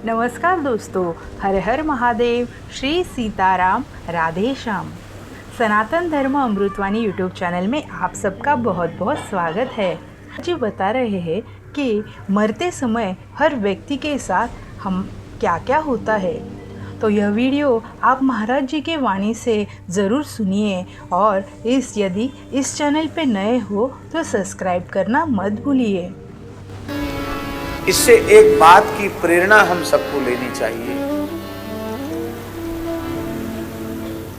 नमस्कार दोस्तों, हर हर महादेव, श्री सीताराम, राधे श्याम। सनातन धर्म अमृतवाणी यूट्यूब चैनल में आप सबका बहुत बहुत स्वागत है। आज बता रहे हैं कि मरते समय हर व्यक्ति के साथ हम क्या क्या होता है। तो यह वीडियो आप महाराज जी के वाणी से ज़रूर सुनिए और यदि इस चैनल पे नए हो तो सब्सक्राइब करना मत भूलिए। इससे एक बात की प्रेरणा हम सबको लेनी चाहिए।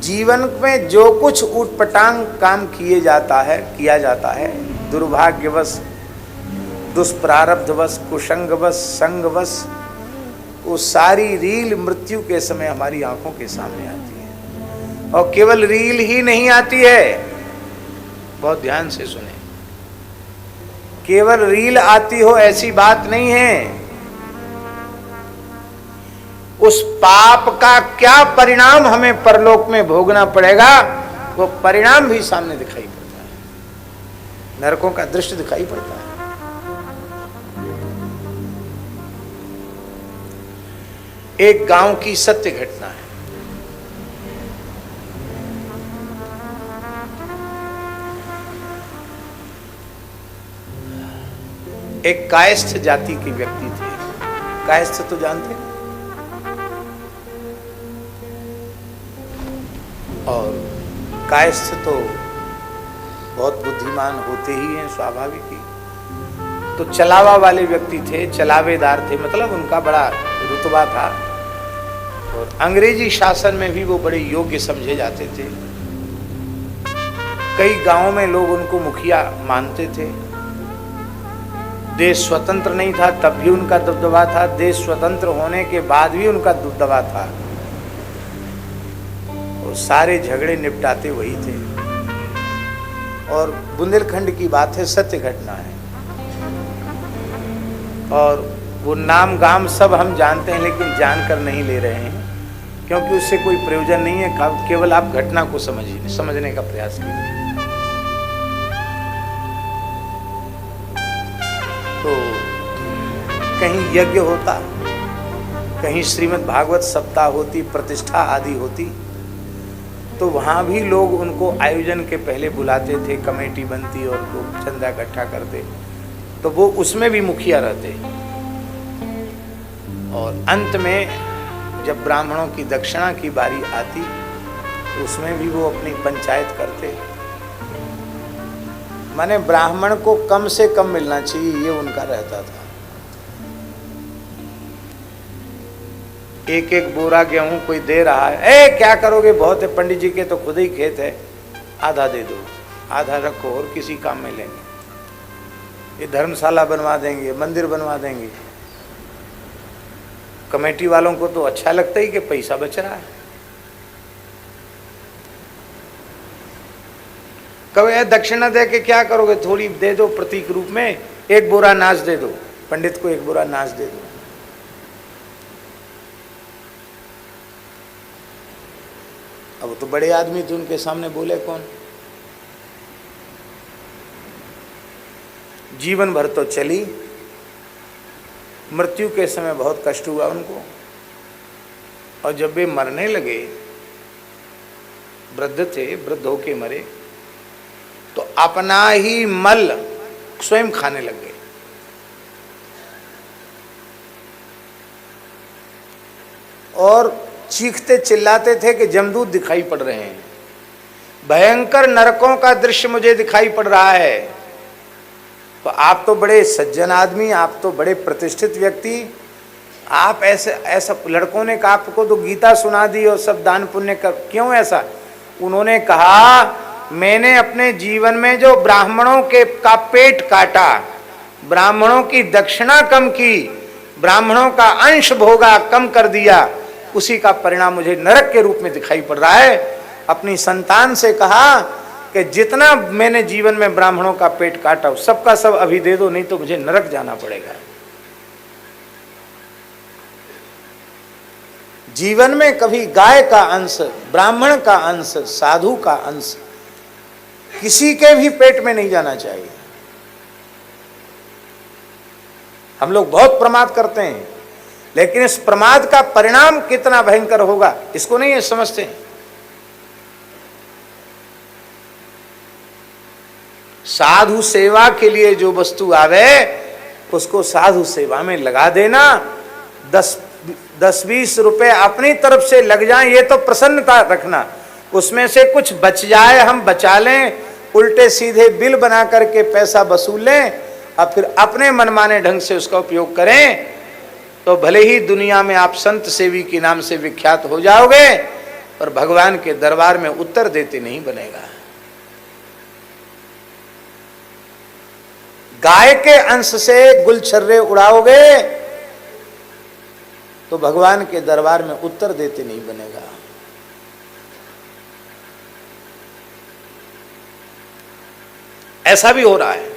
जीवन में जो कुछ ऊटपटांग काम किया जाता है, दुर्भाग्यवश, दुष्प्रारब्धवश, कुसंगवश, संगवश, वो सारी रील मृत्यु के समय हमारी आंखों के सामने आती है। और केवल रील ही नहीं आती है, बहुत ध्यान से सुने, केवल रील आती हो ऐसी बात नहीं है। उस पाप का क्या परिणाम हमें परलोक में भोगना पड़ेगा, वो परिणाम भी सामने दिखाई पड़ता है। नरकों का दृश्य दिखाई पड़ता है। एक गांव की सत्य घटना है। एक कायस्थ जाति के व्यक्ति थे। कायस्थ तो जानते हैं? और कायस्थ तो बहुत बुद्धिमान होते ही हैं, स्वाभाविक ही। तो चलावा वाले व्यक्ति थे, चलावेदार थे, मतलब उनका बड़ा रुतबा था और अंग्रेजी शासन में भी वो बड़े योग्य समझे जाते थे। कई गांवों में लोग उनको मुखिया मानते थे। देश स्वतंत्र नहीं था तब भी उनका दबदबा था, देश स्वतंत्र होने के बाद भी उनका दबदबा था। और सारे झगड़े निपटाते वही थे। और बुंदेलखंड की बात है, सत्य घटना है। और वो नाम गाम सब हम जानते हैं, लेकिन जानकर नहीं ले रहे हैं, क्योंकि उससे कोई प्रयोजन नहीं है। केवल आप घटना को समझने का प्रयास कीजिए। तो कहीं यज्ञ होता, कहीं श्रीमद् भागवत सप्ताह होती, प्रतिष्ठा आदि होती, तो वहाँ भी लोग उनको आयोजन के पहले बुलाते थे, कमेटी बनती और लोग चंदा इकट्ठा करते, तो वो उसमें भी मुखिया रहते। और अंत में जब ब्राह्मणों की दक्षिणा की बारी आती, तो उसमें भी वो अपनी पंचायत करते। माने ब्राह्मण को कम से कम मिलना चाहिए, ये उनका रहता था। एक एक बोरा गेहूं कोई दे रहा है, ए क्या करोगे, बहुत है, पंडित जी के तो खुद ही खेत है, आधा दे दो, आधा रखो और किसी काम में लेंगे। ये धर्मशाला बनवा देंगे, मंदिर बनवा देंगे। कमेटी वालों को तो अच्छा लगता ही कि पैसा बच रहा है। कभी दक्षिणा दे के क्या करोगे, थोड़ी दे दो प्रतीक रूप में, एक बोरा अनाज दे दो, पंडित को एक बोरा अनाज दे दो। अब तो बड़े आदमी थे, उनके सामने बोले कौन। जीवन भर तो चली, मृत्यु के समय बहुत कष्ट हुआ उनको। और जब वे मरने लगे, वृद्ध थे, वृद्ध होके मरे, तो अपना ही मल स्वयं खाने लग गए। और चीखते चिल्लाते थे कि जमदूत दिखाई पड़ रहे हैं, भयंकर नरकों का दृश्य मुझे दिखाई पड़ रहा है। तो आप तो बड़े सज्जन आदमी, आप तो बड़े प्रतिष्ठित व्यक्ति, आप ऐसा लड़कों ने कहा, आपको तो गीता सुना दी और सब दान पुण्य कर, क्यों ऐसा? उन्होंने कहा, मैंने अपने जीवन में जो ब्राह्मणों का पेट काटा, ब्राह्मणों की दक्षिणा कम की, ब्राह्मणों का अंश भोगा कम कर दिया, उसी का परिणाम मुझे नरक के रूप में दिखाई पड़ रहा है। अपनी संतान से कहा कि जितना मैंने जीवन में ब्राह्मणों का पेट काटा, सबका सब अभी दे दो, नहीं तो मुझे नरक जाना पड़ेगा। जीवन में कभी गाय का अंश, ब्राह्मण का अंश, साधु का अंश किसी के भी पेट में नहीं जाना चाहिए। हम लोग बहुत प्रमाद करते हैं। लेकिन इस प्रमाद का परिणाम कितना भयंकर होगा इसको नहीं ये समझते। साधु सेवा के लिए जो वस्तु आवे उसको साधु सेवा में लगा देना। 10-20 रुपए अपनी तरफ से लग जाएं ये तो प्रसन्नता रखना, उसमें से कुछ बच जाए हम बचा लें, उल्टे सीधे बिल बना करके पैसा वसूल लें और फिर अपने मनमाने ढंग से उसका उपयोग करें, तो भले ही दुनिया में आप संत सेवी के नाम से विख्यात हो जाओगे पर भगवान के दरबार में उत्तर देते नहीं बनेगा। गाय के अंश से गुलछर्रे उड़ाओगे तो भगवान के दरबार में उत्तर देते नहीं बनेगा। ऐसा भी हो रहा है,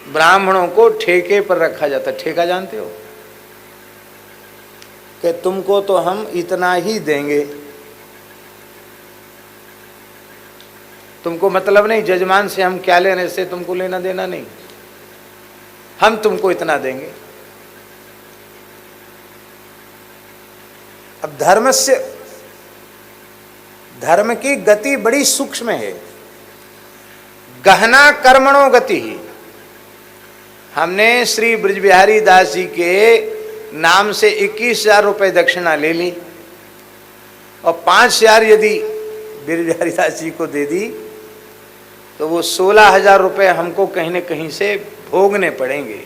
ब्राह्मणों को ठेके पर रखा जाता है। ठेका जानते हो कि तुमको तो हम इतना ही देंगे, तुमको मतलब नहीं, जजमान से हम क्या लेने से तुमको लेना देना नहीं, हम तुमको इतना देंगे। अब धर्म की गति बड़ी सूक्ष्म है। गहना कर्मणो गति ही। हमने श्री ब्रजबिहारी दास जी के नाम से 21,000 रुपए दक्षिणा ले ली और 5,000 यदि ब्रजबिहारी दास जी को दे दी तो वो 16,000 रुपए हमको कहीं न कहीं से भोगने पड़ेंगे।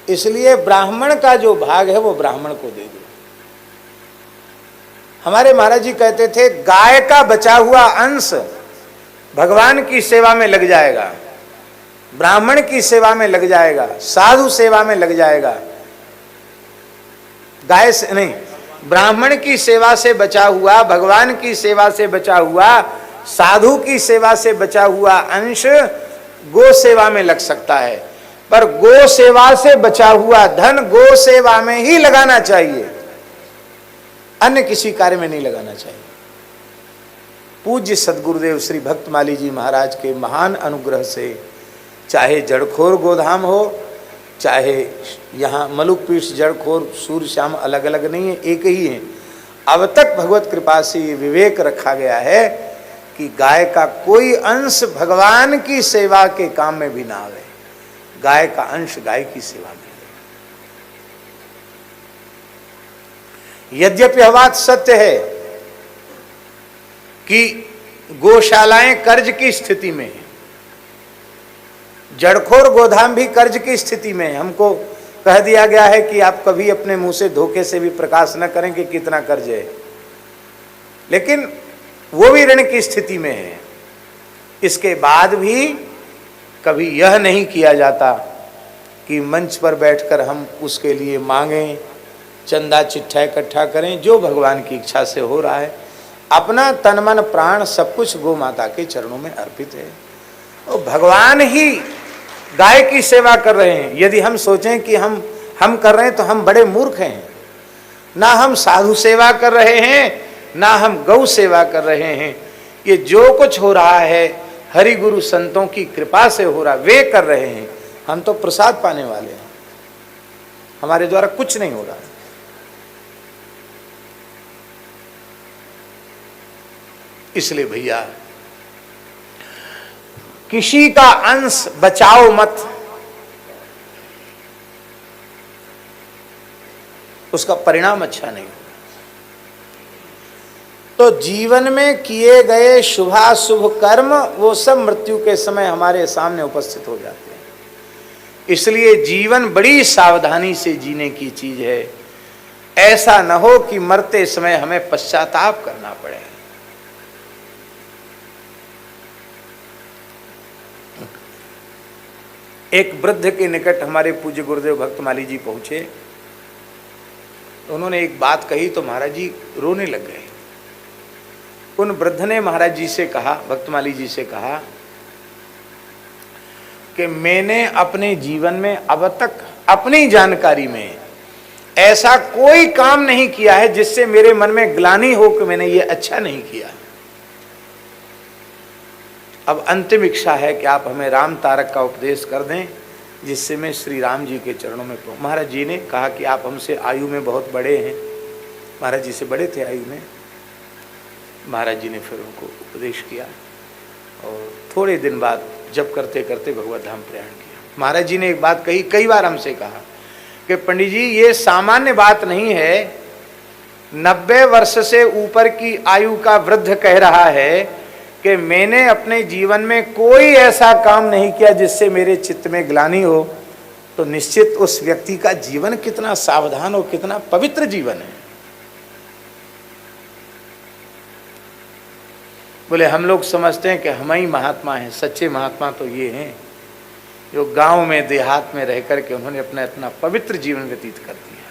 इसलिए ब्राह्मण का जो भाग है वो ब्राह्मण को दे दो। हमारे महाराज जी कहते थे गाय का बचा हुआ अंश भगवान की सेवा में लग जाएगा, ब्राह्मण की सेवा में लग जाएगा, साधु सेवा में लग जाएगा। गाय से नहीं, ब्राह्मण की सेवा से बचा हुआ, भगवान की सेवा से बचा हुआ, साधु की सेवा से बचा हुआ अंश गो सेवा में लग सकता है, पर गो सेवा से बचा हुआ धन गो सेवा में ही लगाना चाहिए, अन्य किसी कार्य में नहीं लगाना चाहिए। पूज्य सदगुरुदेव श्री भक्तमाली जी महाराज के महान अनुग्रह से चाहे जड़खोर गोधाम हो, चाहे यहाँ मलुकपीठ जड़खोर सूर्य श्याम अलग अलग नहीं है, एक ही है। अब तक भगवत कृपा से ये विवेक रखा गया है कि गाय का कोई अंश भगवान की सेवा के काम में भी ना आवे, गाय का अंश गाय की सेवा में। यद्यपि यह बात सत्य है कि गौशालाएं कर्ज की स्थिति में है, जड़खोर गोधाम भी कर्ज की स्थिति में है। हमको कह दिया गया है कि आप कभी अपने मुंह से धोखे से भी प्रकाश न करें कि कितना कर्ज है, लेकिन वो भी ऋण की स्थिति में है। इसके बाद भी कभी यह नहीं किया जाता कि मंच पर बैठकर हम उसके लिए मांगें, चंदा चिट्ठा इकट्ठा करें। जो भगवान की इच्छा से हो रहा है, अपना तन मन प्राण सब कुछ गौ माता के चरणों में अर्पित है और भगवान ही गाय की सेवा कर रहे हैं। यदि हम सोचें कि हम कर रहे हैं तो हम बड़े मूर्ख हैं। ना हम साधु सेवा कर रहे हैं, ना हम गौ सेवा कर रहे हैं। ये जो कुछ हो रहा है हरि गुरु संतों की कृपा से हो रहा, वे कर रहे हैं। हम तो प्रसाद पाने वाले हैं, हमारे द्वारा कुछ नहीं हो रहा है। इसलिए भैया किसी का अंश बचाओ मत, उसका परिणाम अच्छा नहीं होगा। तो जीवन में किए गए शुभाशुभ कर्म वो सब मृत्यु के समय हमारे सामने उपस्थित हो जाते हैं। इसलिए जीवन बड़ी सावधानी से जीने की चीज है। ऐसा न हो कि मरते समय हमें पश्चाताप करना पड़े। एक वृद्ध के निकट हमारे पूज्य गुरुदेव भक्तमाली जी पहुंचे तो उन्होंने एक बात कही तो महाराज जी रोने लग गए। उन वृद्ध ने महाराज जी से कहा, भक्तमाली जी से कहा कि मैंने अपने जीवन में अब तक अपनी जानकारी में ऐसा कोई काम नहीं किया है जिससे मेरे मन में ग्लानि हो कि मैंने ये अच्छा नहीं किया। अब अंतिम इच्छा है कि आप हमें राम तारक का उपदेश कर दें जिससे मैं श्री राम जी के चरणों में पहुँच। महाराज जी ने कहा कि आप हमसे आयु में बहुत बड़े हैं। महाराज जी से बड़े थे आयु में। महाराज जी ने फिर उनको उपदेश किया और थोड़े दिन बाद जप करते करते भगवत धाम प्रयाण किया। महाराज जी ने एक बात कही, कई बार हमसे कहा कि पंडित जी ये सामान्य बात नहीं है, 90 वर्ष से ऊपर की आयु का वृद्ध कह रहा है कि मैंने अपने जीवन में कोई ऐसा काम नहीं किया जिससे मेरे चित्त में ग्लानि हो, तो निश्चित उस व्यक्ति का जीवन कितना सावधान और कितना पवित्र जीवन है। बोले हम लोग समझते हैं कि हम ही महात्मा हैं। सच्चे महात्मा तो ये हैं जो गांव में देहात में रह करके उन्होंने अपना इतना पवित्र जीवन व्यतीत कर दिया।